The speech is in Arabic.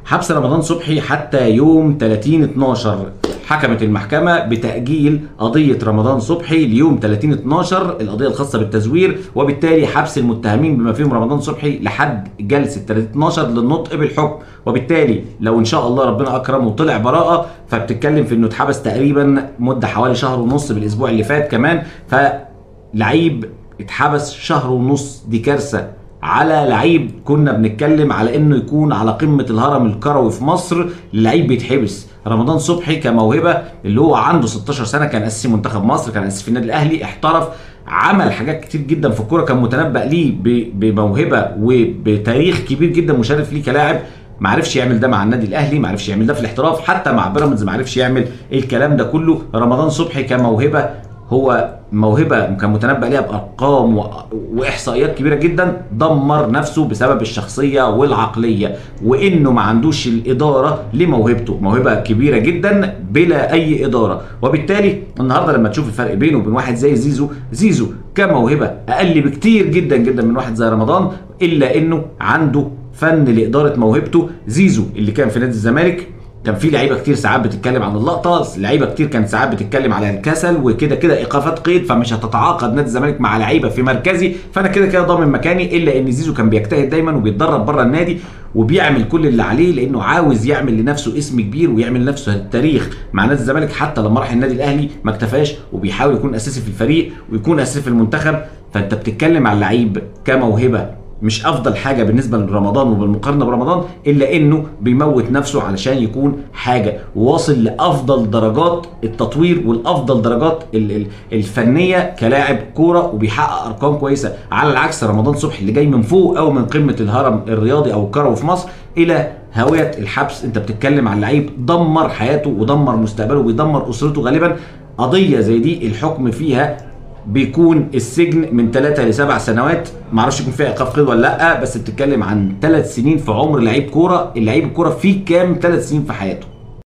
حبس رمضان صبحي حتى يوم 30/12. حكمت المحكمة بتأجيل قضية رمضان صبحي ليوم 30/12 القضية الخاصة بالتزوير، وبالتالي حبس المتهمين بما فيهم رمضان صبحي لحد جلسة 30/12 للنطق بالحكم. وبالتالي لو ان شاء الله ربنا اكرمه وطلع براءة، فبتتكلم في انه اتحبس تقريبا مدة حوالي شهر ونص بالاسبوع اللي فات كمان. فلعيب اتحبس شهر ونص، دي كارثة على لعيب كنا بنتكلم على انه يكون على قمة الهرم الكروي في مصر. لعيب بيتحبس. رمضان صبحي كموهبة اللي هو عنده 16 سنة، كان اساسي منتخب مصر، كان اساسي في النادي الاهلي، احترف، عمل حاجات كتير جدا في الكورة، كان متنبأ ليه بموهبة وبتاريخ كبير جدا مشرف ليه كلاعب. ما عرفش يعمل ده مع النادي الاهلي، ما عرفش يعمل ده في الاحتراف، حتى مع بيراميدز ما عرفش يعمل الكلام ده كله. رمضان صبحي كموهبة هو موهبة كان متنبأ ليها بأرقام وإحصائيات كبيرة جدا، دمر نفسه بسبب الشخصية والعقلية، وإنه ما عندوش الإدارة لموهبته. موهبة كبيرة جدا بلا أي إدارة. وبالتالي النهاردة لما تشوف الفرق بينه وبين واحد زي زيزو كموهبة أقل بكتير جدا جدا من واحد زي رمضان، إلا إنه عنده فن لإدارة موهبته. زيزو اللي كان في نادي الزمالك كان في لعيبه كتير ساعات بتتكلم عن اللقطه، لعيبه كتير كانت ساعات بتتكلم على الكسل وكده كده ايقافات قيد، فمش هتتعاقد نادي الزمالك مع لعيبه في مركزي، فانا كده كده ضامن مكاني. الا ان زيزو كان بيجتهد دايما وبيتدرب بره النادي وبيعمل كل اللي عليه، لانه عاوز يعمل لنفسه اسم كبير ويعمل لنفسه تاريخ مع نادي الزمالك. حتى لما راح النادي الاهلي ما اكتفاش وبيحاول يكون اساسي في الفريق ويكون اساسي في المنتخب. فانت بتتكلم عن لعيب كموهبه مش افضل حاجه بالنسبه لرمضان وبالمقارنه برمضان، الا انه بيموت نفسه علشان يكون حاجه، وواصل لافضل درجات التطوير والافضل درجات الفنيه كلاعب كوره، وبيحقق ارقام كويسه. على العكس رمضان صبحي اللي جاي من فوق او من قمه الهرم الرياضي او الكروي في مصر الى هاويه الحبس. انت بتتكلم عن لعيب دمر حياته ودمر مستقبله وبيدمر اسرته. غالبا قضيه زي دي الحكم فيها بيكون السجن من 3 ل7 سنوات، معرفش يكون فيها ايقاف قيد ولا لا، بس بتتكلم عن 3 سنين في عمر لعيب كوره. اللعيب الكوره فيه كام 3 سنين في حياته؟